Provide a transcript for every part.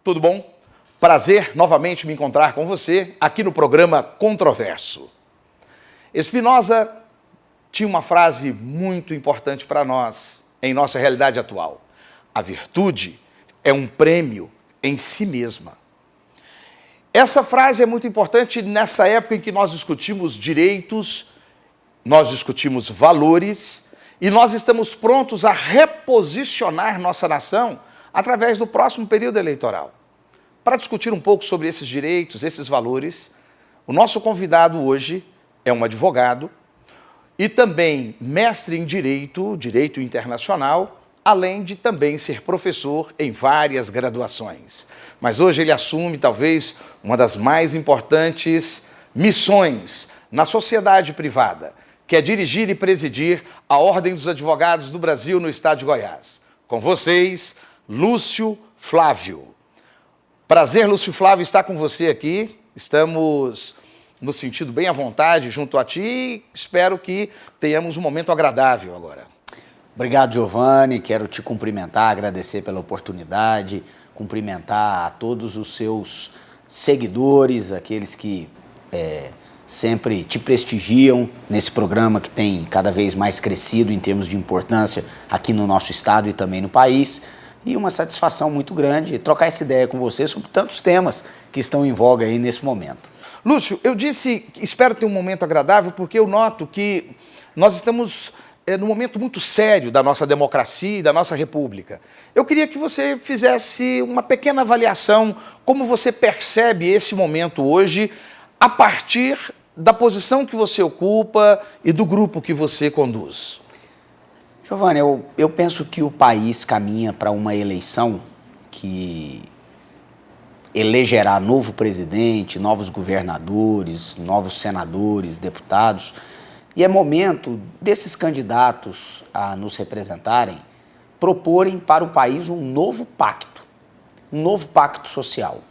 Tudo bom? Prazer novamente me encontrar com você aqui no programa Controverso. Spinoza tinha uma frase muito importante para nós em nossa realidade atual. A virtude é um prêmio em si mesma. Essa frase é muito importante nessa época em que nós discutimos direitos, nós discutimos valores e nós estamos prontos a reposicionar nossa nação através do próximo período eleitoral. Para discutir um pouco sobre esses direitos, esses valores, o nosso convidado hoje é um advogado e também mestre em direito internacional, além de também ser professor em várias graduações. Mas hoje ele assume talvez uma das mais importantes missões na sociedade privada, que é dirigir e presidir a Ordem dos Advogados do Brasil no estado de Goiás. Com vocês, Lúcio Flávio. Prazer, Lúcio Flávio, estar com você aqui. Estamos nos sentindo bem à vontade junto a ti e espero que tenhamos um momento agradável agora. Obrigado, Giovanni. Quero te cumprimentar, agradecer pela oportunidade, cumprimentar a todos os seus seguidores, aqueles que sempre te prestigiam nesse programa que tem cada vez mais crescido em termos de importância aqui no nosso estado e também no país. E uma satisfação muito grande trocar essa ideia com você sobre tantos temas que estão em voga aí nesse momento. Lúcio, eu disse que espero ter um momento agradável porque eu noto que nós estamos num momento muito sério da nossa democracia e da nossa república. Eu queria que você fizesse uma pequena avaliação, como você percebe esse momento hoje, a partir da posição que você ocupa e do grupo que você conduz. Giovanni, eu penso que o país caminha para uma eleição que elegerá novo presidente, novos governadores, novos senadores, deputados. E é momento desses candidatos a nos representarem proporem para o país um novo pacto social.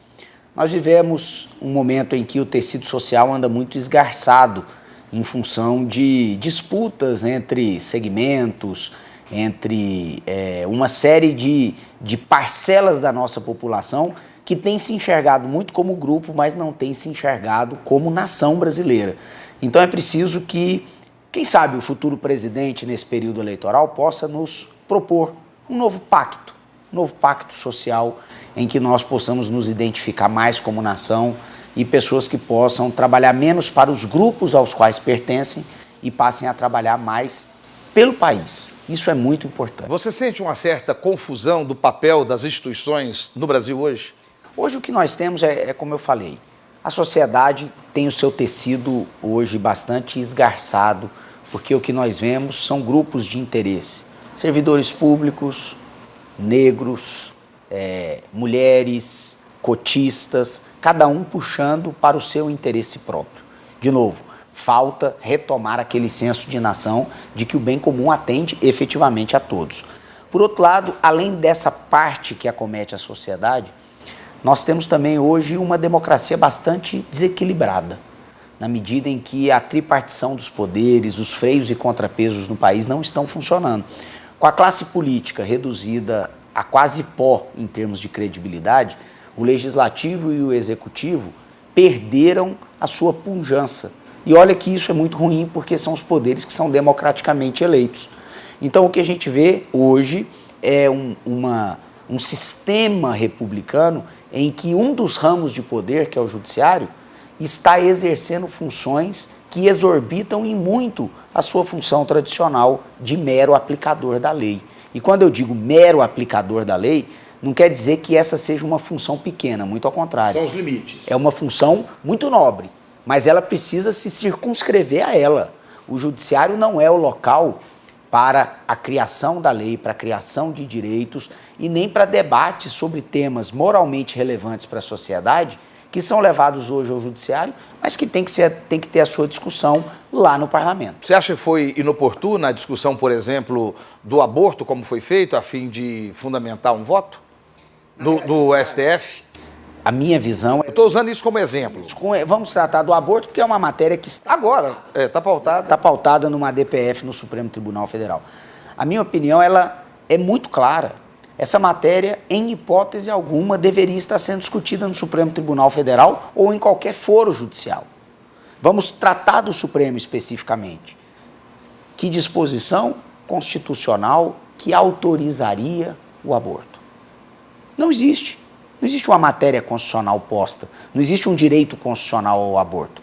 Nós vivemos um momento em que o tecido social anda muito esgarçado em função de disputas entre segmentos, entre uma série de parcelas da nossa população que tem se enxergado muito como grupo, mas não tem se enxergado como nação brasileira. Então é preciso que, quem sabe, o futuro presidente nesse período eleitoral possa nos propor um novo pacto social em que nós possamos nos identificar mais como nação e pessoas que possam trabalhar menos para os grupos aos quais pertencem e passem a trabalhar mais pelo país. Isso é muito importante. Você sente uma certa confusão do papel das instituições no Brasil hoje? Hoje o que nós temos é como eu falei, a sociedade tem o seu tecido hoje bastante esgarçado, porque o que nós vemos são grupos de interesse. Servidores públicos, negros, mulheres, cotistas, cada um puxando para o seu interesse próprio. De novo, falta retomar aquele senso de nação de que o bem comum atende efetivamente a todos. Por outro lado, além dessa parte que acomete a sociedade, nós temos também hoje uma democracia bastante desequilibrada, na medida em que a tripartição dos poderes, os freios e contrapesos no país não estão funcionando. Com a classe política reduzida a quase pó em termos de credibilidade, o legislativo e o executivo perderam a sua pujança. E olha que isso é muito ruim, porque são os poderes que são democraticamente eleitos. Então o que a gente vê hoje é um sistema republicano em que um dos ramos de poder, que é o judiciário, está exercendo funções que exorbitam em muito a sua função tradicional de mero aplicador da lei. E quando eu digo mero aplicador da lei, não quer dizer que essa seja uma função pequena, muito ao contrário. São os limites. É uma função muito nobre, mas ela precisa se circunscrever a ela. O judiciário não é o local para a criação da lei, para a criação de direitos e nem para debates sobre temas moralmente relevantes para a sociedade que são levados hoje ao judiciário, mas que tem que ter a sua discussão lá no parlamento. Você acha que foi inoportuna a discussão, por exemplo, do aborto, como foi feito, a fim de fundamentar um voto do STF? A minha visão Eu estou usando isso como exemplo. Vamos tratar do aborto, porque é uma matéria que está Agora, está pautada. Está pautada numa DPF no Supremo Tribunal Federal. A minha opinião, ela é muito clara. essa matéria, em hipótese alguma, deveria estar sendo discutida no Supremo Tribunal Federal ou em qualquer foro judicial. Vamos tratar do Supremo especificamente. Que disposição constitucional que autorizaria o aborto? Não existe. Não existe uma matéria constitucional posta. Não existe um direito constitucional ao aborto.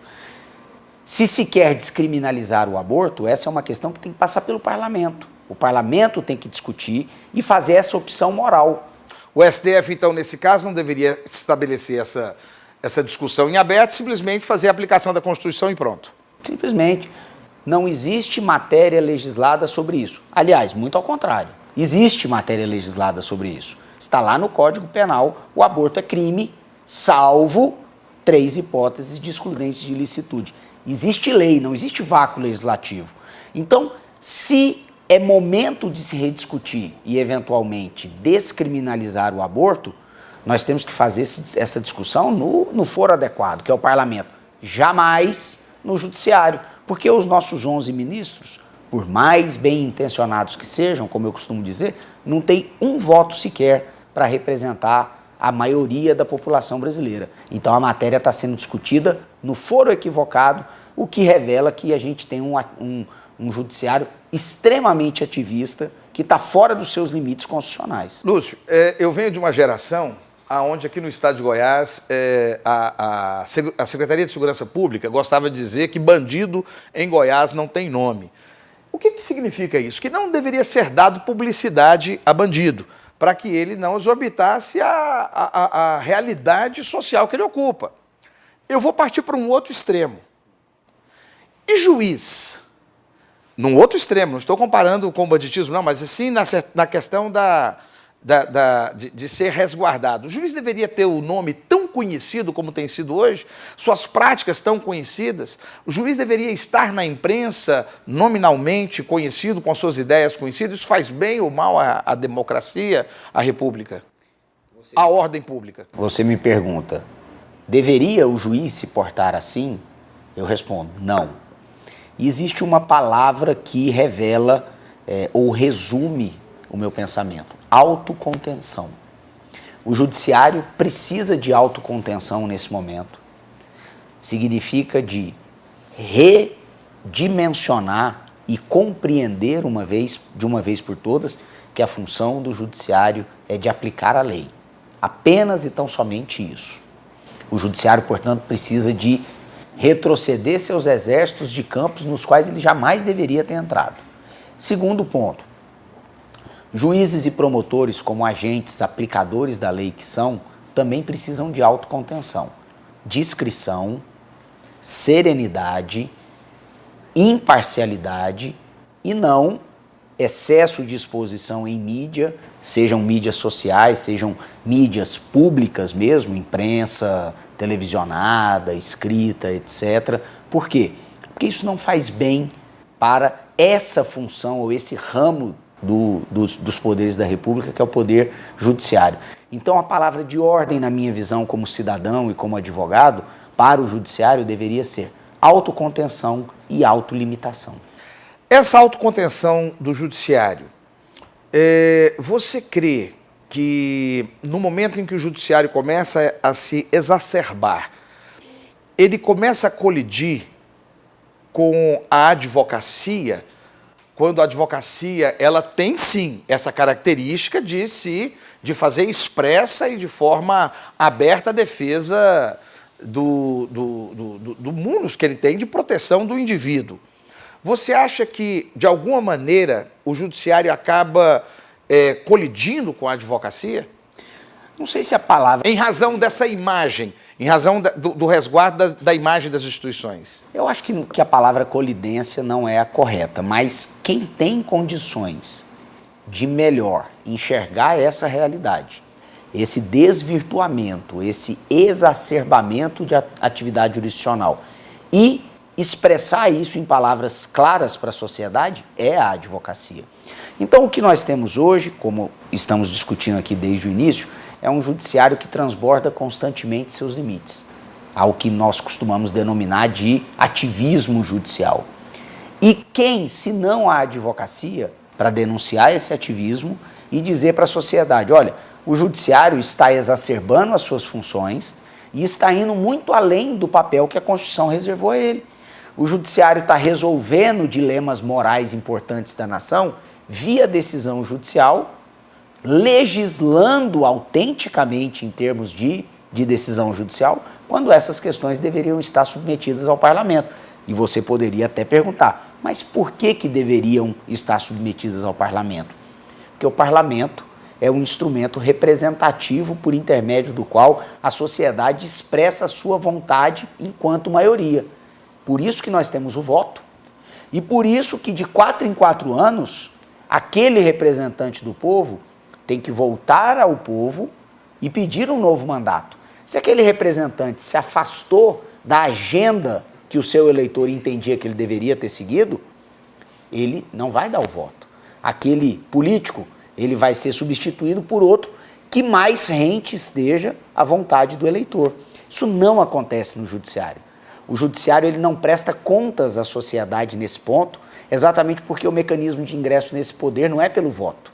Se se quer descriminalizar o aborto, essa é uma questão que tem que passar pelo parlamento. O parlamento tem que discutir e fazer essa opção moral. O STF, então, nesse caso, não deveria estabelecer essa discussão em aberto, simplesmente fazer a aplicação da Constituição e pronto. Simplesmente. Não existe matéria legislada sobre isso. Aliás, muito ao contrário. Existe matéria legislada sobre isso. Está lá no Código Penal, o aborto é crime, salvo 3 hipóteses de excludentes de ilicitude. Existe lei, não existe vácuo legislativo. Então, se é momento de se rediscutir e, eventualmente, descriminalizar o aborto, nós temos que fazer essa discussão no foro adequado, que é o parlamento. Jamais no judiciário, porque os nossos 11 ministros, por mais bem intencionados que sejam, como eu costumo dizer, não tem um voto sequer para representar a maioria da população brasileira. Então a matéria está sendo discutida no foro equivocado, o que revela que a gente tem um judiciário extremamente ativista, que está fora dos seus limites constitucionais. Lúcio, eu venho de uma geração onde aqui no estado de Goiás a Secretaria de Segurança Pública gostava de dizer que bandido em Goiás não tem nome. O que significa isso? Que não deveria ser dado publicidade a bandido, para que ele não exorbitasse a realidade social que ele ocupa. Eu vou partir para um outro extremo. E juiz? Num outro extremo, não estou comparando com o banditismo, não, mas assim na questão de ser resguardado. O juiz deveria ter o nome tão conhecido como tem sido hoje, suas práticas tão conhecidas. O juiz deveria estar na imprensa nominalmente conhecido, com as suas ideias conhecidas. Isso faz bem ou mal à democracia, à república, à ordem pública? Você me pergunta, deveria o juiz se portar assim? Eu respondo, não. Existe uma palavra que revela ou resume o meu pensamento: autocontenção. O judiciário precisa de autocontenção nesse momento. Significa de redimensionar e compreender de uma vez por todas que a função do judiciário é de aplicar a lei. Apenas e tão somente isso. O judiciário, portanto, precisa de retroceder seus exércitos de campos nos quais ele jamais deveria ter entrado. Segundo ponto, juízes e promotores, como agentes aplicadores da lei que são, também precisam de autocontenção, discrição, serenidade, imparcialidade e não excesso de exposição em mídia, sejam mídias sociais, sejam mídias públicas mesmo, imprensa, televisionada, escrita, etc. Por quê? Porque isso não faz bem para essa função ou esse ramo dos poderes da República, que é o poder judiciário. Então a palavra de ordem, na minha visão como cidadão e como advogado, para o judiciário deveria ser autocontenção e autolimitação. Essa autocontenção do judiciário, você crê que no momento em que o judiciário começa a se exacerbar, ele começa a colidir com a advocacia, quando a advocacia ela tem sim essa característica de fazer expressa e de forma aberta a defesa do munus que ele tem de proteção do indivíduo. Você acha que, de alguma maneira, o judiciário acaba colidindo com a advocacia? Não sei se a palavra... Em razão dessa imagem, em razão do resguardo da imagem das instituições. Eu acho que a palavra colidência não é a correta, mas quem tem condições de melhor enxergar essa realidade, esse desvirtuamento, esse exacerbamento de atividade jurisdicional e expressar isso em palavras claras para a sociedade é a advocacia. Então, o que nós temos hoje, como estamos discutindo aqui desde o início, é um judiciário que transborda constantemente seus limites, ao que nós costumamos denominar de ativismo judicial. E quem, se não a advocacia, para denunciar esse ativismo e dizer para a sociedade, olha, o judiciário está exacerbando as suas funções e está indo muito além do papel que a Constituição reservou a ele. O judiciário está resolvendo dilemas morais importantes da nação via decisão judicial, legislando autenticamente em termos de decisão judicial, quando essas questões deveriam estar submetidas ao parlamento. E você poderia até perguntar, mas por que deveriam estar submetidas ao parlamento? Porque o parlamento é um instrumento representativo por intermédio do qual a sociedade expressa a sua vontade enquanto maioria. Por isso que nós temos o voto e por isso que de 4 em 4 anos, aquele representante do povo tem que voltar ao povo e pedir um novo mandato. Se aquele representante se afastou da agenda que o seu eleitor entendia que ele deveria ter seguido, ele não vai dar o voto. Aquele político, ele vai ser substituído por outro que mais rente esteja à vontade do eleitor. Isso não acontece no judiciário. O judiciário ele não presta contas à sociedade nesse ponto, exatamente porque o mecanismo de ingresso nesse poder não é pelo voto,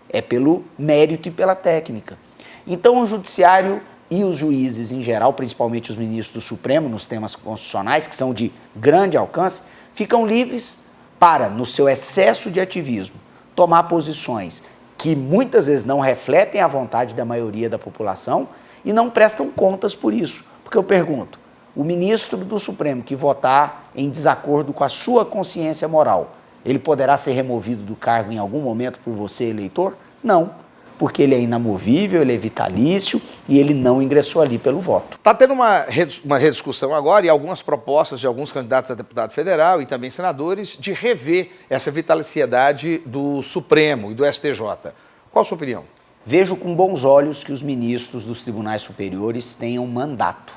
é pelo mérito e pela técnica. Então o judiciário e os juízes em geral, principalmente os ministros do Supremo, nos temas constitucionais, que são de grande alcance, ficam livres para, no seu excesso de ativismo, tomar posições que muitas vezes não refletem a vontade da maioria da população e não prestam contas por isso. Porque eu pergunto, o ministro do Supremo que votar em desacordo com a sua consciência moral, ele poderá ser removido do cargo em algum momento por você, eleitor? Não. Porque ele é inamovível, ele é vitalício e ele não ingressou ali pelo voto. Está tendo uma rediscussão agora e algumas propostas de alguns candidatos a deputado federal e também senadores de rever essa vitaliciedade do Supremo e do STJ. Qual a sua opinião? Vejo com bons olhos que os ministros dos tribunais superiores tenham mandato.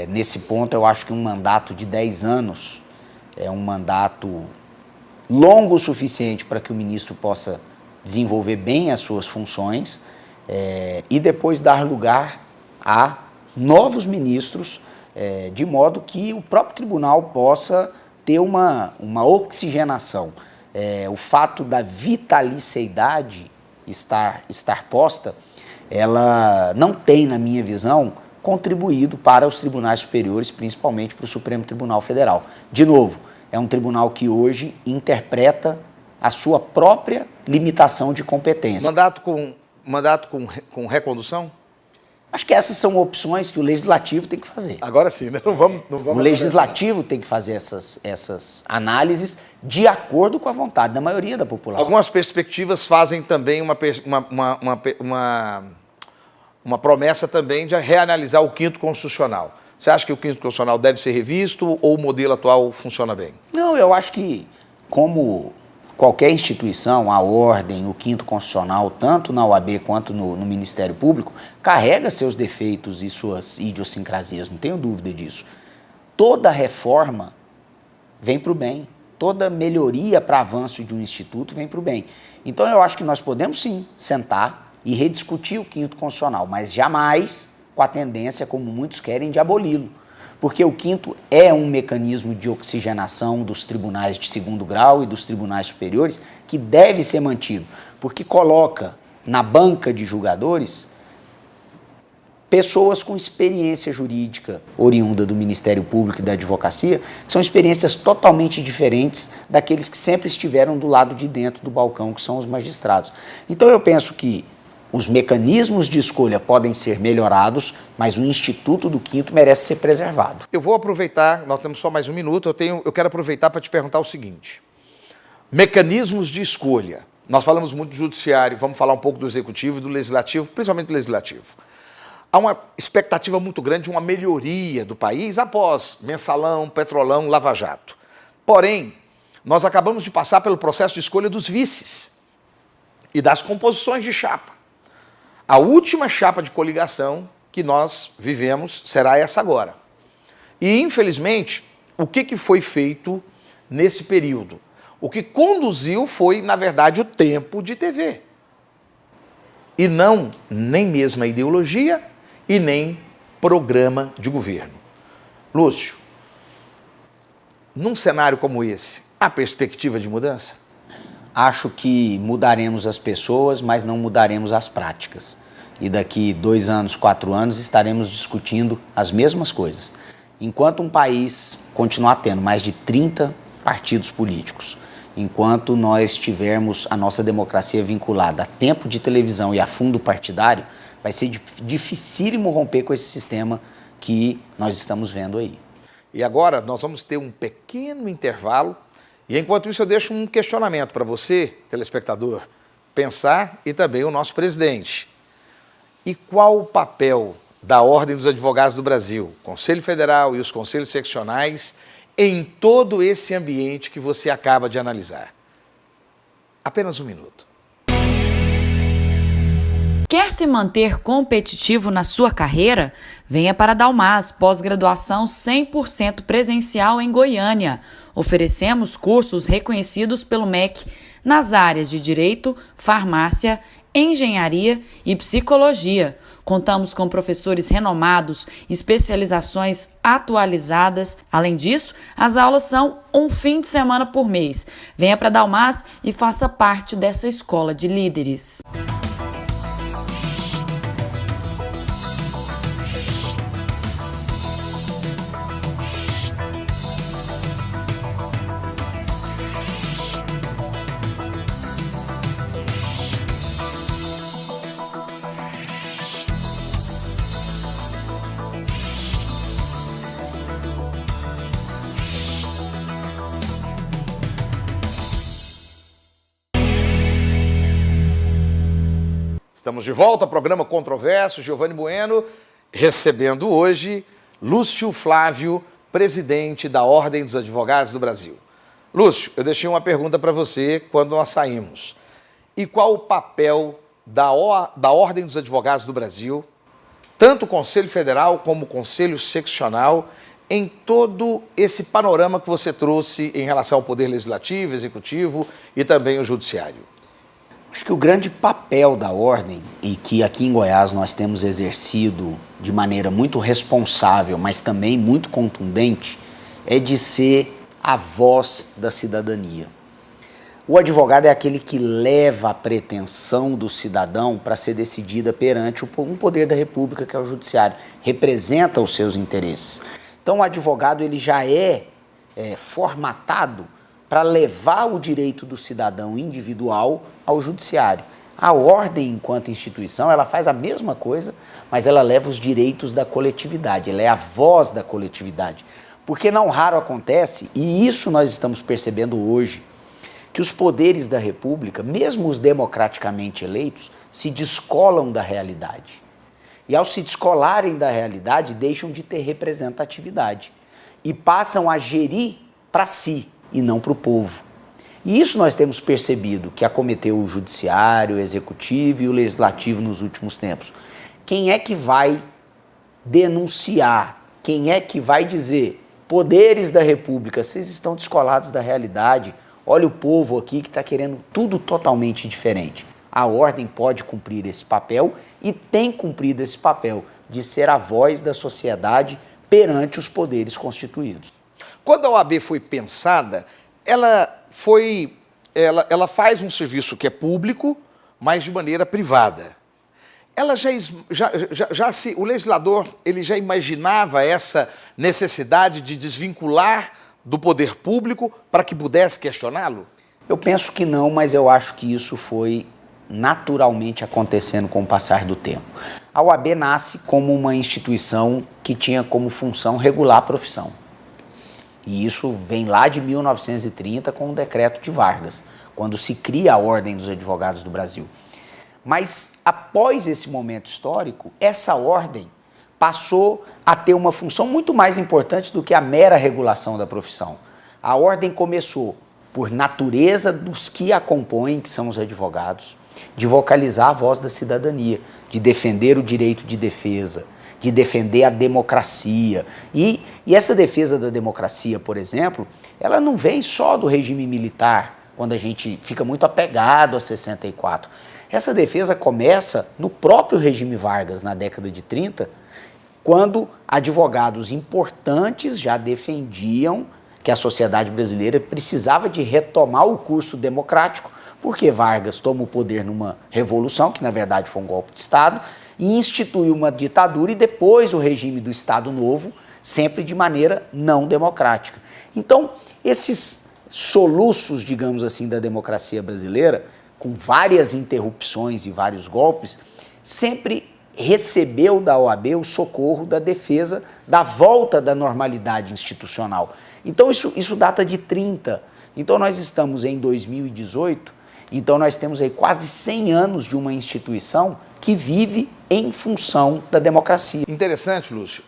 Nesse ponto, eu acho que um mandato de 10 anos é um mandato longo o suficiente para que o ministro possa desenvolver bem as suas funções e depois dar lugar a novos ministros, de modo que o próprio tribunal possa ter uma oxigenação. O fato da vitaliciedade estar posta, ela não tem, na minha visão, contribuído para os tribunais superiores, principalmente para o Supremo Tribunal Federal. De novo, é um tribunal que hoje interpreta a sua própria limitação de competência. Mandato com recondução? Acho que essas são opções que o Legislativo tem que fazer. Agora sim, né? Não vamos o Legislativo tem que fazer essas análises de acordo com a vontade da maioria da população. Algumas perspectivas fazem também uma promessa também de reanalisar o quinto constitucional. Você acha que o quinto constitucional deve ser revisto ou o modelo atual funciona bem? Não, eu acho que, como qualquer instituição, a ordem, o quinto constitucional, tanto na OAB quanto no Ministério Público, carrega seus defeitos e suas idiosincrasias, não tenho dúvida disso. Toda reforma vem para o bem, toda melhoria para avanço de um instituto vem para o bem. Então eu acho que nós podemos sim sentar e rediscutir o quinto constitucional, mas jamais com a tendência, como muitos querem, de aboli-lo. Porque o quinto é um mecanismo de oxigenação dos tribunais de segundo grau e dos tribunais superiores que deve ser mantido, porque coloca na banca de julgadores pessoas com experiência jurídica oriunda do Ministério Público e da advocacia, que são experiências totalmente diferentes daqueles que sempre estiveram do lado de dentro do balcão, que são os magistrados. Então eu penso que os mecanismos de escolha podem ser melhorados, mas o Instituto do Quinto merece ser preservado. Eu vou aproveitar, nós temos só mais um minuto, eu quero aproveitar para te perguntar o seguinte. Mecanismos de escolha. Nós falamos muito do judiciário, vamos falar um pouco do executivo e do legislativo, principalmente do legislativo. Há uma expectativa muito grande de uma melhoria do país após Mensalão, Petrolão, Lava Jato. Porém, nós acabamos de passar pelo processo de escolha dos vices e das composições de chapa. A última chapa de coligação que nós vivemos será essa agora. E, infelizmente, o que foi feito nesse período? O que conduziu foi, na verdade, o tempo de TV. E não nem mesmo a ideologia e nem programa de governo. Lúcio, num cenário como esse, há perspectiva de mudança? Acho que mudaremos as pessoas, mas não mudaremos as práticas. E daqui 2 anos, 4 anos, estaremos discutindo as mesmas coisas. Enquanto um país continuar tendo mais de 30 partidos políticos, enquanto nós tivermos a nossa democracia vinculada a tempo de televisão e a fundo partidário, vai ser dificílimo romper com esse sistema que nós estamos vendo aí. E agora nós vamos ter um pequeno intervalo e enquanto isso eu deixo um questionamento para você, telespectador, pensar e também o nosso presidente. E qual o papel da Ordem dos Advogados do Brasil, Conselho Federal e os conselhos seccionais, em todo esse ambiente que você acaba de analisar? Apenas um minuto. Quer se manter competitivo na sua carreira? Venha para a Dalmas, pós-graduação 100% presencial em Goiânia. Oferecemos cursos reconhecidos pelo MEC nas áreas de Direito, Farmácia, Engenharia e Psicologia. Contamos com professores renomados, especializações atualizadas. Além disso, as aulas são um fim de semana por mês. Venha para a Dalmas e faça parte dessa escola de líderes. Estamos de volta ao programa Controverso, Giovanni Bueno, recebendo hoje Lúcio Flávio, presidente da Ordem dos Advogados do Brasil. Lúcio, eu deixei uma pergunta para você quando nós saímos. E qual o papel da Ordem dos Advogados do Brasil, tanto o Conselho Federal como o Conselho Seccional, em todo esse panorama que você trouxe em relação ao Poder Legislativo, Executivo e também o Judiciário? Acho que o grande papel da Ordem, e que aqui em Goiás nós temos exercido de maneira muito responsável, mas também muito contundente, é de ser a voz da cidadania. O advogado é aquele que leva a pretensão do cidadão para ser decidida perante um poder da República, que é o Judiciário, representa os seus interesses. Então o advogado ele já é formatado para levar o direito do cidadão individual ao judiciário. A Ordem, enquanto instituição, ela faz a mesma coisa, mas ela leva os direitos da coletividade, ela é a voz da coletividade. Porque não raro acontece, e isso nós estamos percebendo hoje, que os poderes da República, mesmo os democraticamente eleitos, se descolam da realidade. E ao se descolarem da realidade, deixam de ter representatividade e passam a gerir para si e não para o povo. E isso nós temos percebido que acometeu o Judiciário, o Executivo e o Legislativo nos últimos tempos. Quem é que vai denunciar? Quem é que vai dizer, poderes da República, vocês estão descolados da realidade, olha o povo aqui que está querendo tudo totalmente diferente. A Ordem pode cumprir esse papel e tem cumprido esse papel de ser a voz da sociedade perante os poderes constituídos. Quando a OAB foi pensada, ela faz um serviço que é público, mas de maneira privada. O legislador ele já imaginava essa necessidade de desvincular do poder público para que pudesse questioná-lo? Eu penso que não, mas eu acho que isso foi naturalmente acontecendo com o passar do tempo. A OAB nasce como uma instituição que tinha como função regular a profissão. E isso vem lá de 1930 com o decreto de Vargas, quando se cria a Ordem dos Advogados do Brasil. Mas após esse momento histórico, essa ordem passou a ter uma função muito mais importante do que a mera regulação da profissão. A ordem começou, por natureza dos que a compõem, que são os advogados, de vocalizar a voz da cidadania, de defender o direito de defesa, de defender a democracia. E essa defesa da democracia, por exemplo, ela não vem só do regime militar, quando a gente fica muito apegado a 64. Essa defesa começa no próprio regime Vargas, na década de 30, quando advogados importantes já defendiam que a sociedade brasileira precisava de retomar o curso democrático, Porque Vargas toma o poder numa revolução, que na verdade foi um golpe de Estado, e institui uma ditadura e depois o regime do Estado Novo, sempre de maneira não democrática. Então, esses soluços, digamos assim, da democracia brasileira, com várias interrupções e vários golpes, sempre recebeu da OAB o socorro da defesa da volta da normalidade institucional. Então, isso data de 30. Então, nós estamos em 2018, então nós temos aí quase 100 anos de uma instituição que vive em função da democracia. Interessante, Lúcio.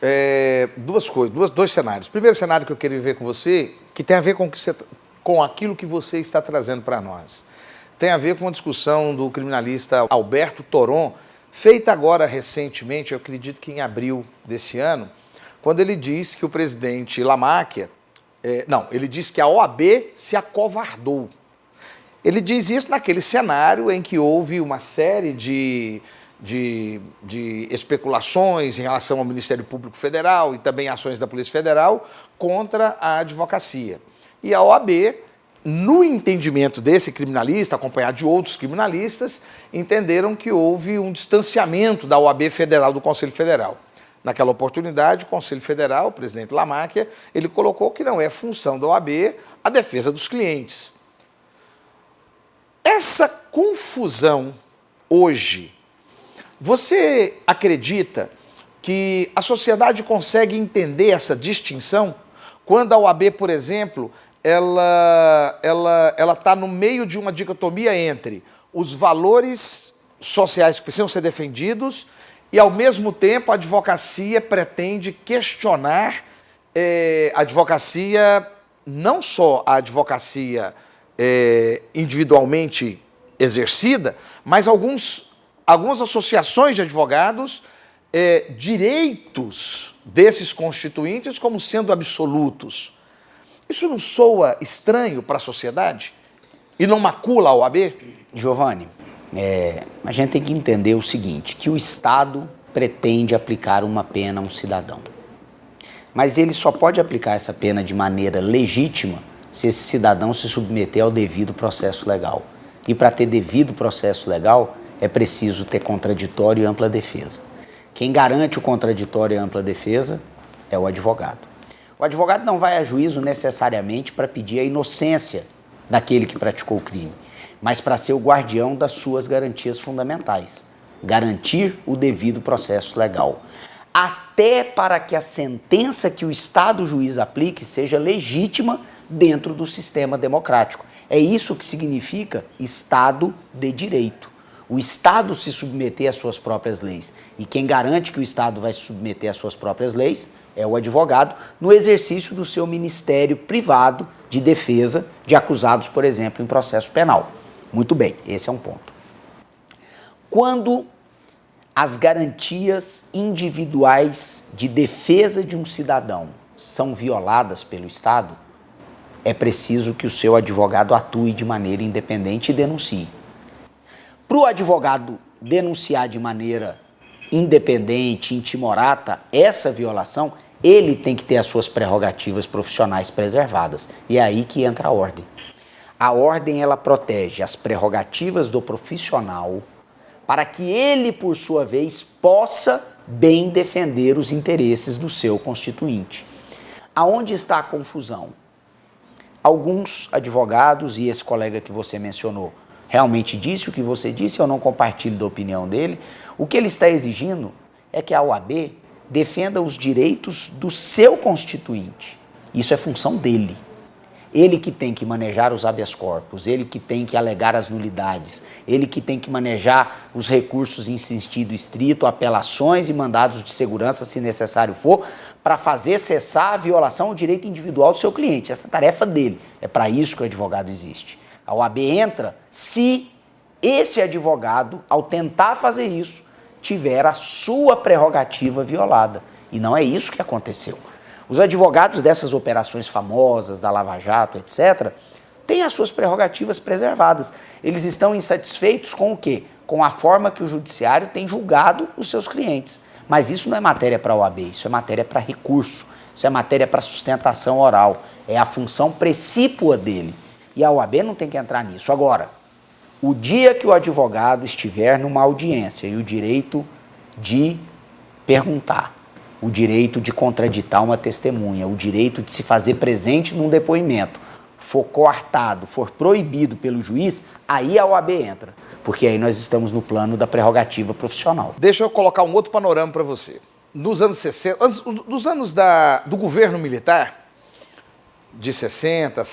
Dois cenários. Primeiro cenário que eu queria ver com você, que tem a ver com aquilo que você está trazendo para nós. Tem a ver com a discussão do criminalista Alberto Toron, feita agora recentemente, eu acredito que em abril desse ano, quando ele diz que o presidente Lamáquia, ele diz que a OAB se acovardou. Ele diz isso naquele cenário em que houve uma série de especulações em relação ao Ministério Público Federal e também ações da Polícia Federal contra a advocacia. E a OAB, no entendimento desse criminalista, acompanhado de outros criminalistas, entenderam que houve um distanciamento da OAB Federal do Conselho Federal. Naquela oportunidade, o Conselho Federal, o presidente Lamáquia, ele colocou que não é função da OAB a defesa dos clientes. Essa confusão hoje, você acredita que a sociedade consegue entender essa distinção quando a OAB, por exemplo, ela está no meio de uma dicotomia entre os valores sociais que precisam ser defendidos e, ao mesmo tempo, a advocacia pretende questionar a advocacia, não só a advocacia individualmente exercida, mas algumas associações de advogados, direitos desses constituintes como sendo absolutos. Isso não soa estranho para a sociedade? E não macula a OAB? Giovanni, a gente tem que entender o seguinte, que o Estado pretende aplicar uma pena a um cidadão. Mas ele só pode aplicar essa pena de maneira legítima se esse cidadão se submeter ao devido processo legal. E para ter devido processo legal, é preciso ter contraditório e ampla defesa. Quem garante o contraditório e a ampla defesa é o advogado. O advogado não vai a juízo necessariamente para pedir a inocência daquele que praticou o crime, mas para ser o guardião das suas garantias fundamentais, garantir o devido processo legal. Até para que a sentença que o Estado juiz aplique seja legítima dentro do sistema democrático. É isso que significa Estado de Direito. O Estado se submeter às suas próprias leis. E quem garante que o Estado vai se submeter às suas próprias leis é o advogado no exercício do seu ministério privado de defesa de acusados, por exemplo, em processo penal. Muito bem, esse é um ponto. Quando as garantias individuais de defesa de um cidadão são violadas pelo Estado, é preciso que o seu advogado atue de maneira independente e denuncie. Para o advogado denunciar de maneira independente, intimorata, essa violação, ele tem que ter as suas prerrogativas profissionais preservadas. E é aí que entra a ordem. A ordem, ela protege as prerrogativas do profissional para que ele, por sua vez, possa bem defender os interesses do seu constituinte. Aonde está a confusão? Alguns advogados, e esse colega que você mencionou, realmente disse o que você disse, eu não compartilho da opinião dele. O que ele está exigindo é que a OAB defenda os direitos do seu constituinte. Isso é função dele. Ele que tem que manejar os habeas corpus, ele que tem que alegar as nulidades, ele que tem que manejar os recursos em sentido estrito, apelações e mandados de segurança, se necessário for, para fazer cessar a violação ao direito individual do seu cliente. Essa é a tarefa dele. É para isso que o advogado existe. A OAB entra se esse advogado, ao tentar fazer isso, tiver a sua prerrogativa violada. E não é isso que aconteceu. Os advogados dessas operações famosas, da Lava Jato, etc., têm as suas prerrogativas preservadas. Eles estão insatisfeitos com o quê? Com a forma que o judiciário tem julgado os seus clientes. Mas isso não é matéria para a OAB, isso é matéria para recurso, isso é matéria para sustentação oral. É a função precípua dele. E a OAB não tem que entrar nisso. Agora, o dia que o advogado estiver numa audiência e o direito de perguntar, o direito de contraditar uma testemunha, o direito de se fazer presente num depoimento, for coartado, for proibido pelo juiz, aí a OAB entra, porque aí nós estamos no plano da prerrogativa profissional. Deixa eu colocar um outro panorama para você. Nos anos 60, dos anos do governo militar, de 60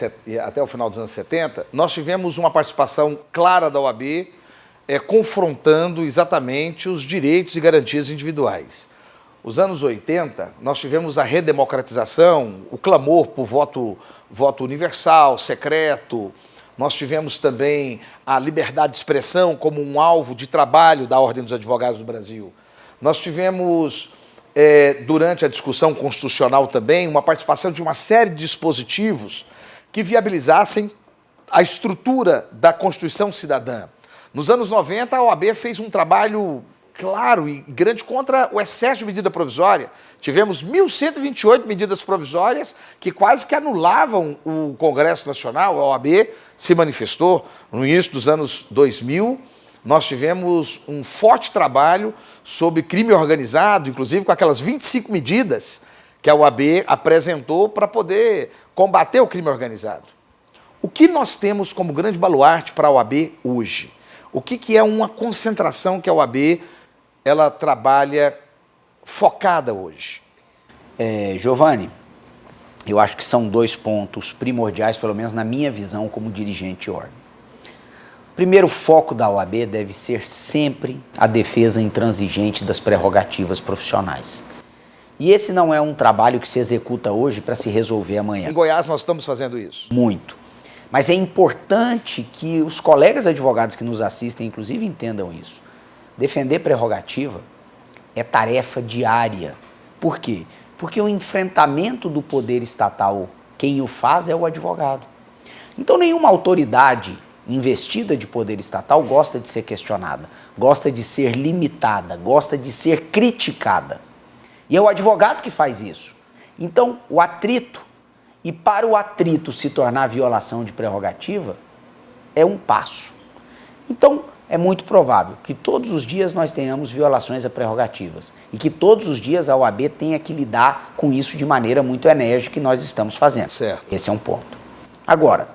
até o final dos anos 70, nós tivemos uma participação clara da OAB confrontando exatamente os direitos e garantias individuais. Os anos 80, nós tivemos a redemocratização, o clamor por voto universal, secreto. Nós tivemos também a liberdade de expressão como um alvo de trabalho da Ordem dos Advogados do Brasil. Nós tivemos, durante a discussão constitucional também, uma participação de uma série de dispositivos que viabilizassem a estrutura da Constituição Cidadã. Nos anos 90, a OAB fez um trabalho claro e grande contra o excesso de medida provisória. Tivemos 1.128 medidas provisórias que quase que anulavam o Congresso Nacional. A OAB se manifestou no início dos anos 2000. Nós tivemos um forte trabalho sobre crime organizado, inclusive com aquelas 25 medidas que a OAB apresentou para poder combater o crime organizado. O que nós temos como grande baluarte para a OAB hoje? O que é uma concentração que a OAB ela trabalha focada hoje? Giovanni, eu acho que são dois pontos primordiais, pelo menos na minha visão como dirigente de ordem. O primeiro foco da OAB deve ser sempre a defesa intransigente das prerrogativas profissionais. E esse não é um trabalho que se executa hoje para se resolver amanhã. Em Goiás nós estamos fazendo isso. Muito. Mas é importante que os colegas advogados que nos assistem, inclusive, entendam isso. Defender prerrogativa é tarefa diária. Por quê? Porque o enfrentamento do poder estatal, quem o faz é o advogado. Então, nenhuma autoridade investida de poder estatal gosta de ser questionada, gosta de ser limitada, gosta de ser criticada. E é o advogado que faz isso. Então, o atrito, e para o atrito se tornar violação de prerrogativa, é um passo. Então, é muito provável que todos os dias nós tenhamos violações a prerrogativas e que todos os dias a OAB tenha que lidar com isso de maneira muito enérgica e nós estamos fazendo. Certo. Esse é um ponto. Agora,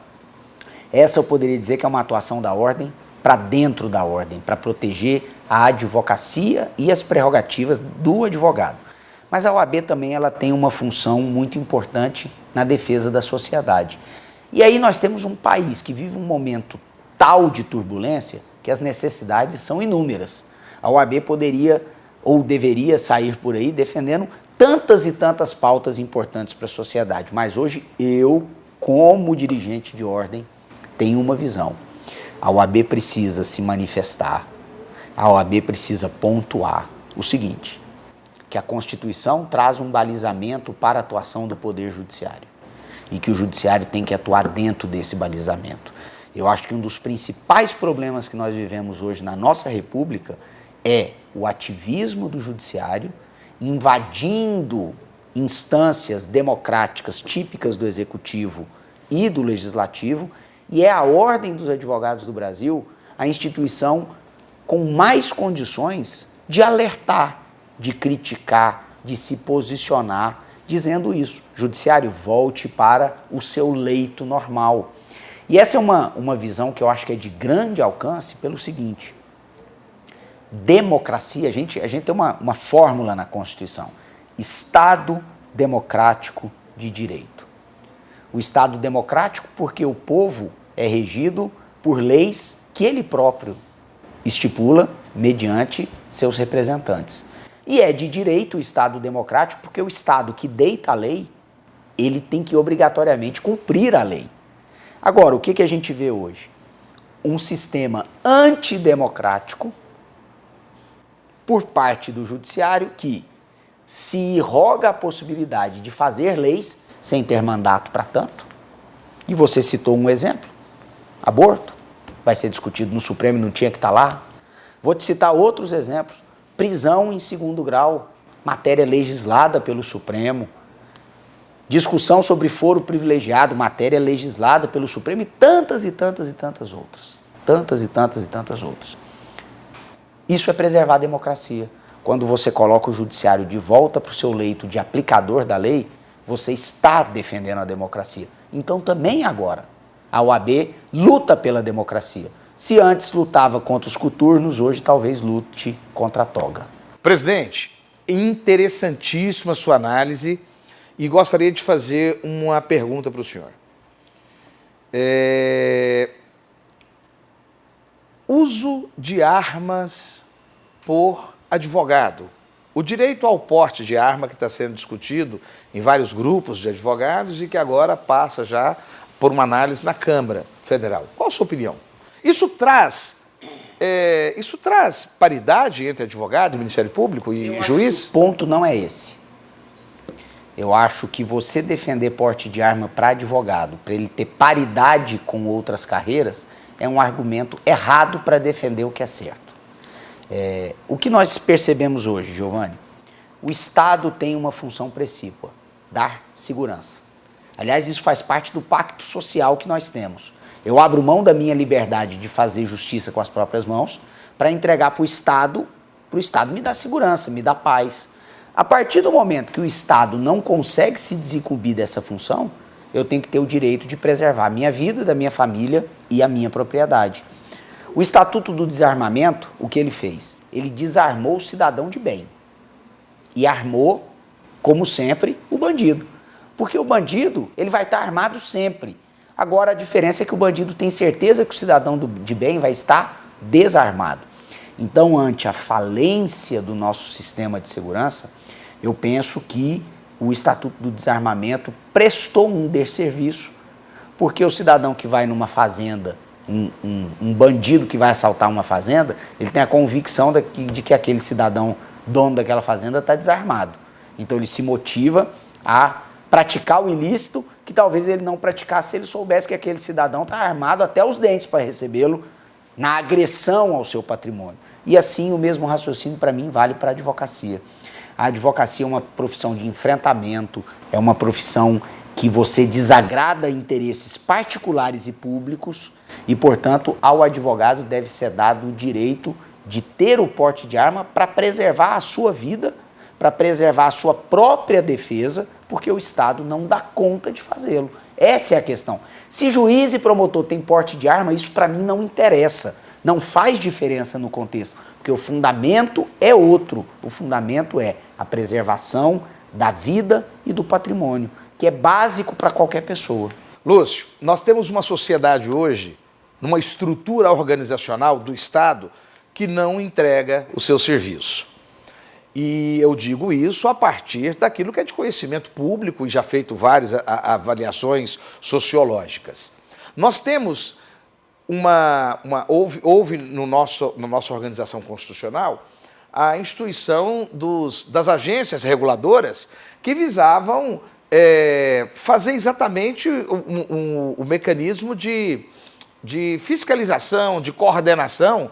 essa eu poderia dizer que é uma atuação da ordem para dentro da ordem, para proteger a advocacia e as prerrogativas do advogado. Mas a OAB também ela tem uma função muito importante na defesa da sociedade. E aí nós temos um país que vive um momento tal de turbulência que as necessidades são inúmeras. A OAB poderia ou deveria sair por aí defendendo tantas e tantas pautas importantes para a sociedade. Mas hoje eu, como dirigente de ordem, tenho uma visão. A OAB precisa se manifestar, a OAB precisa pontuar o seguinte, que a Constituição traz um balizamento para a atuação do Poder Judiciário e que o Judiciário tem que atuar dentro desse balizamento. Eu acho que um dos principais problemas que nós vivemos hoje na nossa República é o ativismo do Judiciário invadindo instâncias democráticas típicas do Executivo e do Legislativo, e é a Ordem dos Advogados do Brasil a instituição com mais condições de alertar, de criticar, de se posicionar, dizendo isso. Judiciário, volte para o seu leito normal. E essa é uma visão que eu acho que é de grande alcance pelo seguinte. Democracia, a gente tem uma fórmula na Constituição. Estado democrático de direito. O Estado democrático porque o povo é regido por leis que ele próprio estipula mediante seus representantes. E é de direito o Estado democrático porque o Estado que deita a lei, ele tem que obrigatoriamente cumprir a lei. Agora, o que a gente vê hoje? Um sistema antidemocrático por parte do Judiciário que se roga a possibilidade de fazer leis sem ter mandato para tanto. E você citou um exemplo, aborto, vai ser discutido no Supremo e não tinha que estar lá. Vou te citar outros exemplos, prisão em segundo grau, matéria legislada pelo Supremo, discussão sobre foro privilegiado, matéria legislada pelo Supremo e tantas outras. tantas e tantas e tantas outras. Isso é preservar a democracia. Quando você coloca o judiciário de volta para o seu leito de aplicador da lei, você está defendendo a democracia. Então também agora, a OAB luta pela democracia. Se antes lutava contra os coturnos, hoje talvez lute contra a toga. Presidente, interessantíssima sua análise e gostaria de fazer uma pergunta para o senhor. Uso de armas por advogado. O direito ao porte de arma que está sendo discutido em vários grupos de advogados e que agora passa já por uma análise na Câmara Federal. Qual a sua opinião? Isso traz paridade entre advogado, Ministério Público e juiz? O ponto não é esse. Eu acho que você defender porte de arma para advogado, para ele ter paridade com outras carreiras, é um argumento errado para defender o que é certo. O que nós percebemos hoje, Giovanni, o Estado tem uma função precípua, dar segurança. Aliás, isso faz parte do pacto social que nós temos. Eu abro mão da minha liberdade de fazer justiça com as próprias mãos para entregar para o Estado me dar segurança, me dar paz. A partir do momento que o Estado não consegue se desincumbir dessa função, eu tenho que ter o direito de preservar a minha vida, da minha família e a minha propriedade. O Estatuto do Desarmamento, o que ele fez? Ele desarmou o cidadão de bem e armou, como sempre, o bandido. Porque o bandido, ele vai estar armado sempre. Agora, a diferença é que o bandido tem certeza que o cidadão de bem vai estar desarmado. Então, ante a falência do nosso sistema de segurança, eu penso que o Estatuto do Desarmamento prestou um desserviço, porque o cidadão que vai numa fazenda, um bandido que vai assaltar uma fazenda, ele tem a convicção de que aquele cidadão dono daquela fazenda está desarmado. Então, ele se motiva a praticar o ilícito que talvez ele não praticasse se ele soubesse que aquele cidadão está armado até os dentes para recebê-lo na agressão ao seu patrimônio. E assim o mesmo raciocínio para mim vale para a advocacia. A advocacia é uma profissão de enfrentamento, é uma profissão que você desagrada interesses particulares e públicos e, portanto, ao advogado deve ser dado o direito de ter o porte de arma para preservar a sua vida, para preservar a sua própria defesa, porque o Estado não dá conta de fazê-lo. Essa é a questão. Se juiz e promotor têm porte de arma, isso para mim não interessa. Não faz diferença no contexto, porque o fundamento é outro. O fundamento é a preservação da vida e do patrimônio, que é básico para qualquer pessoa. Lúcio, nós temos uma sociedade hoje, numa estrutura organizacional do Estado, que não entrega o seu serviço. E eu digo isso a partir daquilo que é de conhecimento público e já feito várias avaliações sociológicas. Nós temos houve na nossa organização constitucional a instituição das agências reguladoras que visavam fazer exatamente o mecanismo de fiscalização, de coordenação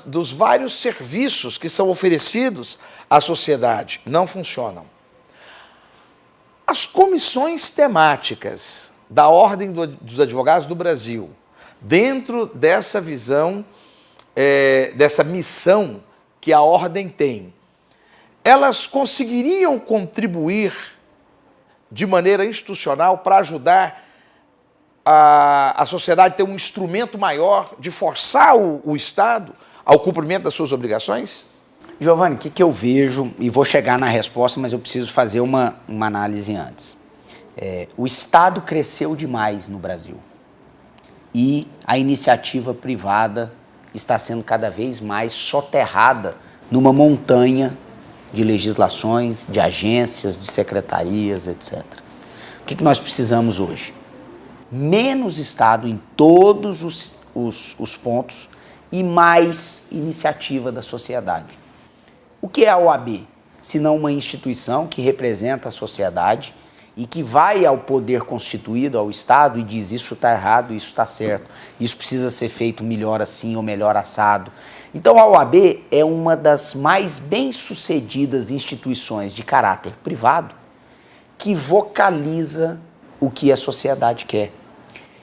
dos vários serviços que são oferecidos à sociedade. Não funcionam. As comissões temáticas da Ordem dos Advogados do Brasil, dentro dessa visão, dessa missão que a Ordem tem, elas conseguiriam contribuir de maneira institucional para ajudar a sociedade a ter um instrumento maior de forçar o Estado ao cumprimento das suas obrigações? Giovanni, o que eu vejo, e vou chegar na resposta, mas eu preciso fazer uma análise antes. O Estado cresceu demais no Brasil e a iniciativa privada está sendo cada vez mais soterrada numa montanha de legislações, de agências, de secretarias, etc. O que nós precisamos hoje? Menos Estado em todos os pontos e mais iniciativa da sociedade. O que é a OAB? Se não uma instituição que representa a sociedade e que vai ao poder constituído, ao Estado, e diz isso está errado, isso está certo, isso precisa ser feito melhor assim ou melhor assado. Então a OAB é uma das mais bem-sucedidas instituições de caráter privado que vocaliza o que a sociedade quer.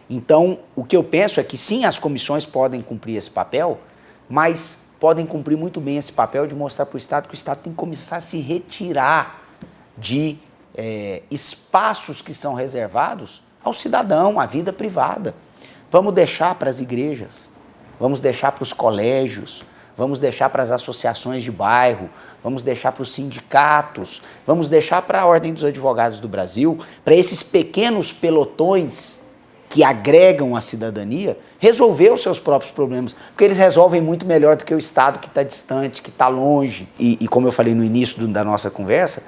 Então, o que eu penso é que sim, as comissões podem cumprir esse papel, mas podem cumprir muito bem esse papel de mostrar para o Estado que o Estado tem que começar a se retirar de espaços que são reservados ao cidadão, à vida privada. Vamos deixar para as igrejas, vamos deixar para os colégios, vamos deixar para as associações de bairro, vamos deixar para os sindicatos, vamos deixar para a Ordem dos Advogados do Brasil, para esses pequenos pelotões que agregam a cidadania, resolver os seus próprios problemas, porque eles resolvem muito melhor do que o Estado que está distante, que está longe. E como eu falei no início da nossa conversa,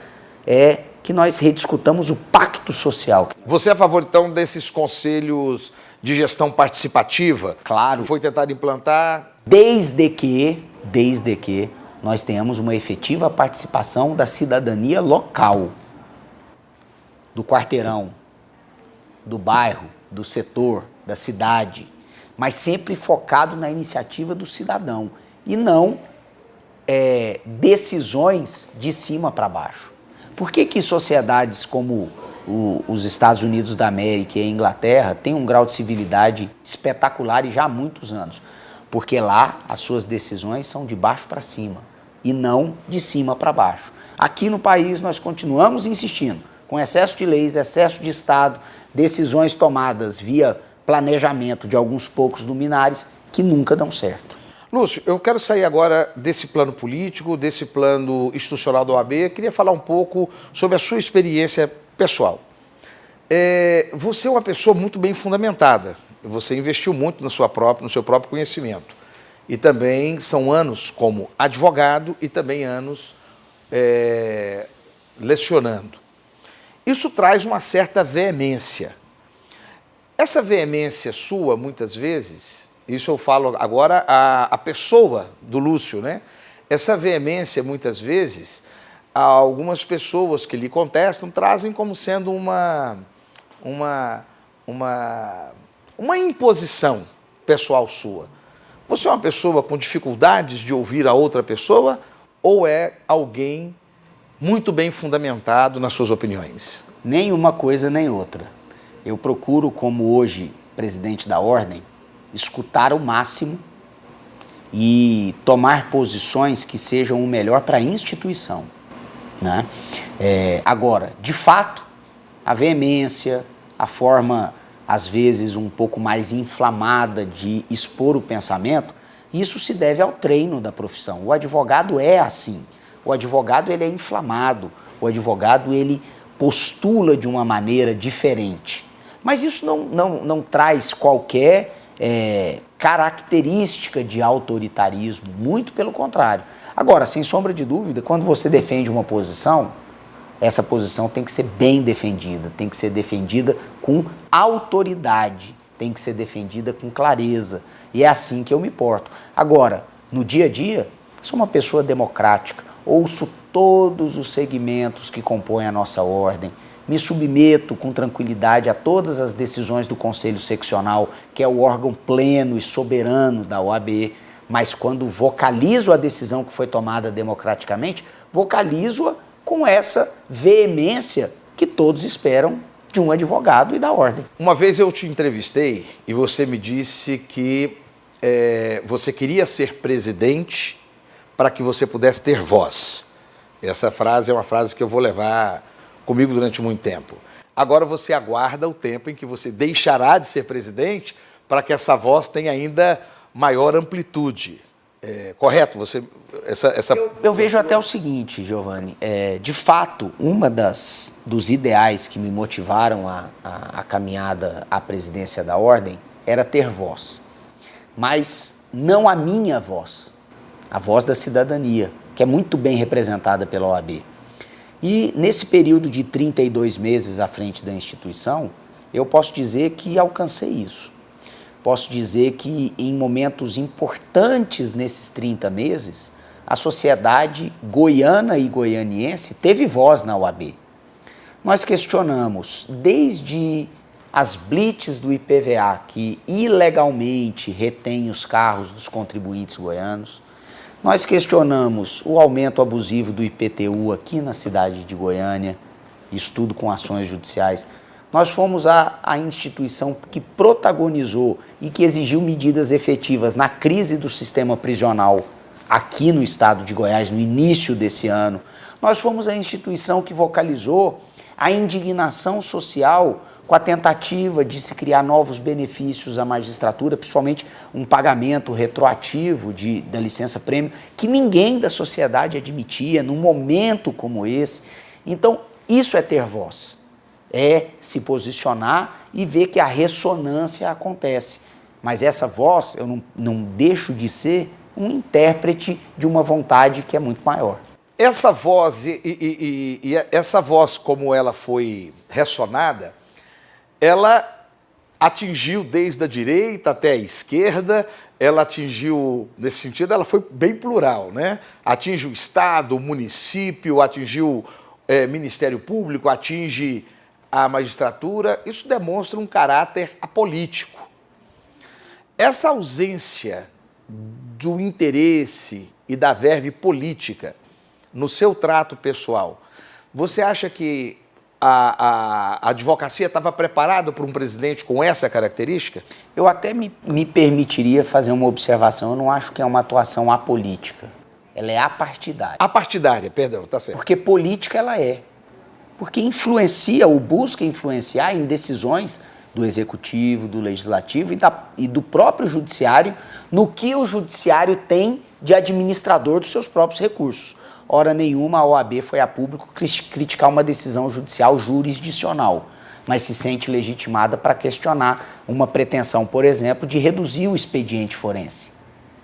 é que nós rediscutamos o pacto social. Você é a favor, então, desses conselhos de gestão participativa? Claro. Foi tentado implantar? Desde que nós tenhamos uma efetiva participação da cidadania local, do quarteirão, do bairro, do setor, da cidade, mas sempre focado na iniciativa do cidadão e não decisões de cima para baixo. Por que sociedades como os Estados Unidos da América e a Inglaterra têm um grau de civilidade espetacular e já há muitos anos? Porque lá as suas decisões são de baixo para cima e não de cima para baixo. Aqui no país nós continuamos insistindo, com excesso de leis, excesso de Estado, decisões tomadas via planejamento de alguns poucos luminares que nunca dão certo. Lúcio, eu quero sair agora desse plano político, desse plano institucional da OAB. Eu queria falar um pouco sobre a sua experiência pessoal. Você é uma pessoa muito bem fundamentada. Você investiu muito no seu próprio conhecimento. E também são anos como advogado e também anos lecionando. Isso traz uma certa veemência. Essa veemência sua, muitas vezes, isso eu falo agora a pessoa do Lúcio, né? Essa veemência, muitas vezes, algumas pessoas que lhe contestam trazem como sendo uma imposição pessoal sua. Você é uma pessoa com dificuldades de ouvir a outra pessoa ou é alguém muito bem fundamentado nas suas opiniões? Nem uma coisa nem outra. Eu procuro, como hoje presidente da Ordem, escutar o máximo e tomar posições que sejam o melhor para a instituição, né? Agora, de fato, a veemência, a forma, às vezes, um pouco mais inflamada de expor o pensamento, isso se deve ao treino da profissão. O advogado é assim. O advogado ele é inflamado, o advogado ele postula de uma maneira diferente. Mas isso não traz qualquer característica de autoritarismo, muito pelo contrário. Agora, sem sombra de dúvida, quando você defende uma posição, essa posição tem que ser bem defendida, tem que ser defendida com autoridade, tem que ser defendida com clareza. E é assim que eu me porto. Agora, no dia a dia, sou uma pessoa democrática, ouço todos os segmentos que compõem a nossa ordem, me submeto com tranquilidade a todas as decisões do Conselho Seccional, que é o órgão pleno e soberano da OAB, mas quando vocalizo a decisão que foi tomada democraticamente, vocalizo-a com essa veemência que todos esperam de um advogado e da ordem. Uma vez eu te entrevistei e você me disse que você queria ser presidente para que você pudesse ter voz. Essa frase é uma frase que eu vou levar comigo durante muito tempo. Agora você aguarda o tempo em que você deixará de ser presidente para que essa voz tenha ainda maior amplitude. Correto? Eu vejo até o seguinte, Giovanni, de fato, uma dos ideais que me motivaram a caminhada à presidência da Ordem era ter voz, mas não a minha voz, a voz da cidadania, que é muito bem representada pela OAB. E nesse período de 32 meses à frente da instituição, eu posso dizer que alcancei isso. Posso dizer que em momentos importantes nesses 30 meses, a sociedade goiana e goianiense teve voz na OAB. Nós questionamos desde as blitz do IPVA, que ilegalmente retém os carros dos contribuintes goianos. Nós questionamos o aumento abusivo do IPTU aqui na cidade de Goiânia, isso tudo com ações judiciais. Nós fomos a instituição que protagonizou e que exigiu medidas efetivas na crise do sistema prisional aqui no estado de Goiás, no início desse ano. Nós fomos a instituição que vocalizou a indignação social com a tentativa de se criar novos benefícios à magistratura, principalmente um pagamento retroativo da licença-prêmio, que ninguém da sociedade admitia num momento como esse. Então, isso é ter voz. É se posicionar e ver que a ressonância acontece. Mas essa voz, eu não deixo de ser um intérprete de uma vontade que é muito maior. Essa voz, essa voz, como ela foi ressonada, ela atingiu desde a direita até a esquerda, ela atingiu, nesse sentido, ela foi bem plural, né? Atinge o Estado, o município, atingiu Ministério Público, atinge a magistratura. Isso demonstra um caráter apolítico. Essa ausência do interesse e da verve política no seu trato pessoal, você acha que a advocacia estava preparada para um presidente com essa característica? Eu até me permitiria fazer uma observação. Eu não acho que é uma atuação apolítica. Ela é apartidária. Apartidária, perdão, tá certo. Porque política ela é. Porque influencia ou busca influenciar em decisões do executivo, do legislativo e do próprio judiciário, no que o judiciário tem de administrador dos seus próprios recursos. Hora nenhuma a OAB foi a público criticar uma decisão judicial jurisdicional, mas se sente legitimada para questionar uma pretensão, por exemplo, de reduzir o expediente forense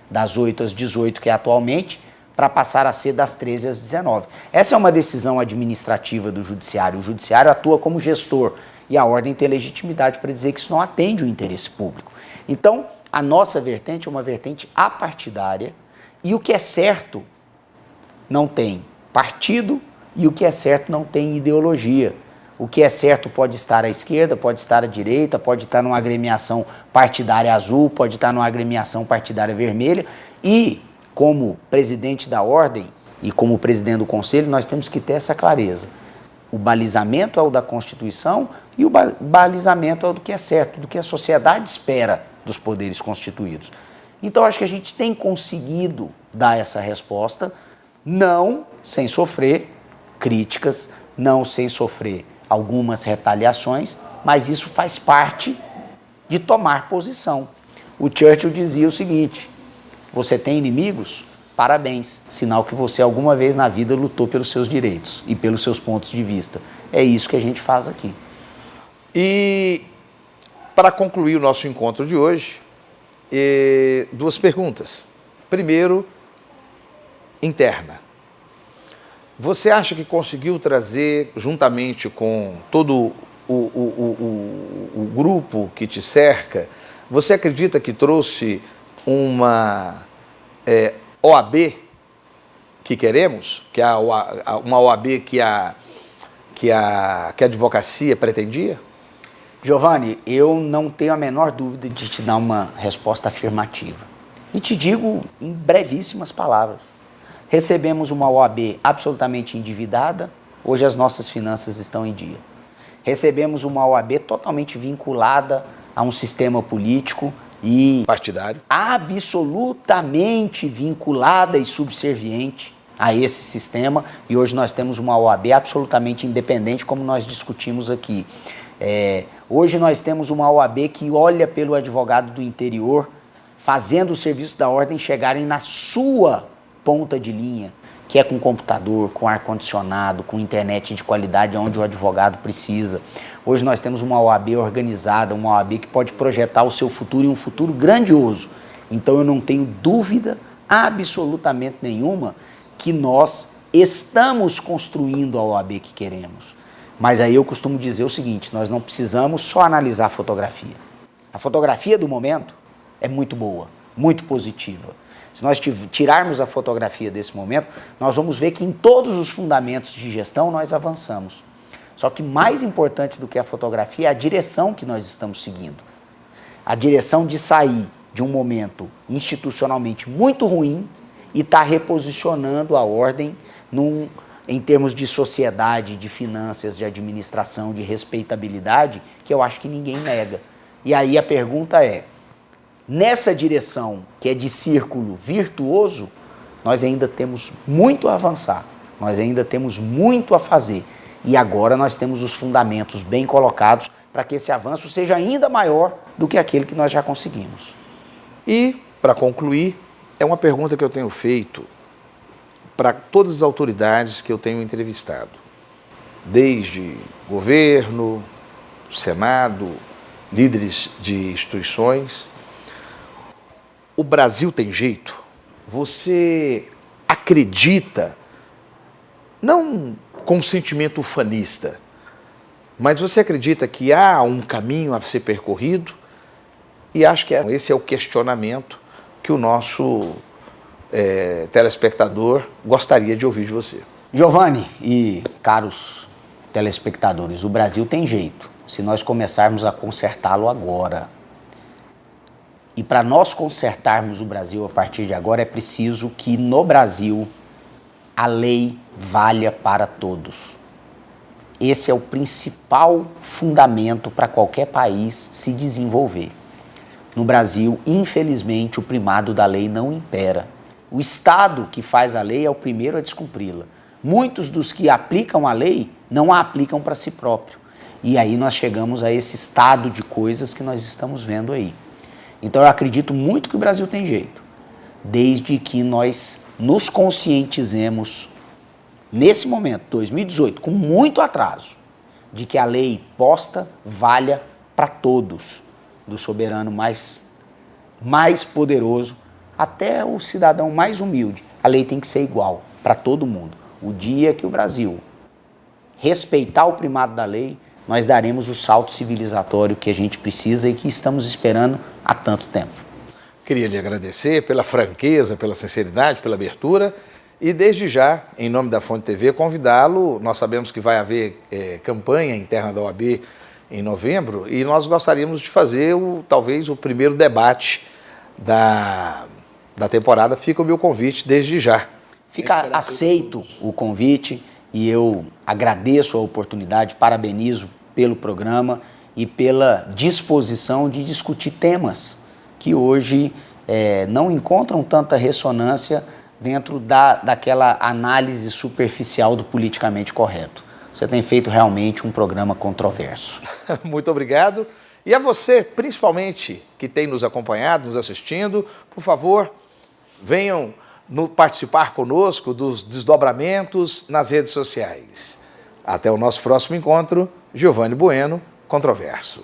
das 8 às 18, que é atualmente, para passar a ser das 13 às 19. Essa é uma decisão administrativa do judiciário. O judiciário atua como gestor e a ordem tem legitimidade para dizer que isso não atende o interesse público. Então, a nossa vertente é uma vertente apartidária e o que é certo não tem partido e o que é certo não tem ideologia. O que é certo pode estar à esquerda, pode estar à direita, pode estar numa agremiação partidária azul, pode estar numa agremiação partidária vermelha. E, como presidente da ordem e como presidente do conselho, nós temos que ter essa clareza. O balizamento é o da Constituição e o balizamento é o do que é certo, do que a sociedade espera dos poderes constituídos. Então, acho que a gente tem conseguido dar essa resposta, não sem sofrer críticas, não sem sofrer algumas retaliações, mas isso faz parte de tomar posição. O Churchill dizia o seguinte: você tem inimigos? Parabéns, sinal que você alguma vez na vida lutou pelos seus direitos e pelos seus pontos de vista. É isso que a gente faz aqui. E para concluir o nosso encontro de hoje, duas perguntas. Primeiro, interna. Você acha que conseguiu trazer, juntamente com todo o grupo que te cerca, você acredita que trouxe uma OAB que queremos, que é uma OAB que a advocacia pretendia? Giovanni, eu não tenho a menor dúvida de te dar uma resposta afirmativa. E te digo em brevíssimas palavras. Recebemos uma OAB absolutamente endividada, hoje as nossas finanças estão em dia. Recebemos uma OAB totalmente vinculada a um sistema político e partidário, absolutamente vinculada e subserviente a esse sistema, e hoje nós temos uma OAB absolutamente independente, como nós discutimos aqui. Hoje nós temos uma OAB que olha pelo advogado do interior, fazendo os serviços da ordem chegarem na sua ponta de linha, que é com computador, com ar-condicionado, com internet de qualidade, onde o advogado precisa. Hoje nós temos uma OAB organizada, uma OAB que pode projetar o seu futuro e um futuro grandioso. Então eu não tenho dúvida absolutamente nenhuma que nós estamos construindo a OAB que queremos. Mas aí eu costumo dizer o seguinte: nós não precisamos só analisar a fotografia. A fotografia do momento é muito boa, muito positiva. Se nós tirarmos a fotografia desse momento, nós vamos ver que em todos os fundamentos de gestão nós avançamos. Só que mais importante do que a fotografia é a direção que nós estamos seguindo. A direção de sair de um momento institucionalmente muito ruim e estar reposicionando a ordem em termos de sociedade, de finanças, de administração, de respeitabilidade, que eu acho que ninguém nega. E aí a pergunta é, nessa direção que é de círculo virtuoso, nós ainda temos muito a avançar, nós ainda temos muito a fazer. E agora nós temos os fundamentos bem colocados para que esse avanço seja ainda maior do que aquele que nós já conseguimos. E, para concluir, é uma pergunta que eu tenho feito para todas as autoridades que eu tenho entrevistado, desde governo, Senado, líderes de instituições. O Brasil tem jeito? Você acredita, não com sentimento ufanista, mas você acredita que há um caminho a ser percorrido? E acho que esse é o questionamento que o nosso telespectador gostaria de ouvir de você. Giovanni e caros telespectadores, o Brasil tem jeito, se nós começarmos a consertá-lo agora. E para nós consertarmos o Brasil a partir de agora, é preciso que no Brasil a lei valha para todos. Esse é o principal fundamento para qualquer país se desenvolver. No Brasil, infelizmente, o primado da lei não impera. O Estado que faz a lei é o primeiro a descumpri-la. Muitos dos que aplicam a lei não a aplicam para si próprio. E aí nós chegamos a esse estado de coisas que nós estamos vendo aí. Então eu acredito muito que o Brasil tem jeito, desde que nós nos conscientizemos, nesse momento, 2018, com muito atraso, de que a lei posta valha para todos, do soberano mais poderoso até o cidadão mais humilde. A lei tem que ser igual para todo mundo. O dia que o Brasil respeitar o primado da lei, nós daremos o salto civilizatório que a gente precisa e que estamos esperando há tanto tempo. Queria lhe agradecer pela franqueza, pela sinceridade, pela abertura e desde já, em nome da Fonte TV, convidá-lo. Nós sabemos que vai haver campanha interna da OAB em novembro e nós gostaríamos de fazer talvez o primeiro debate da temporada. Fica o meu convite desde já. Fica aceito o convite e eu agradeço a oportunidade, parabenizo pelo programa e pela disposição de discutir temas que hoje não encontram tanta ressonância dentro daquela análise superficial do politicamente correto. Você tem feito realmente um programa controverso. Muito obrigado. E a você, principalmente, que tem nos acompanhado, nos assistindo, por favor, venham participar conosco dos desdobramentos nas redes sociais. Até o nosso próximo encontro. Giovanni Bueno, Controverso.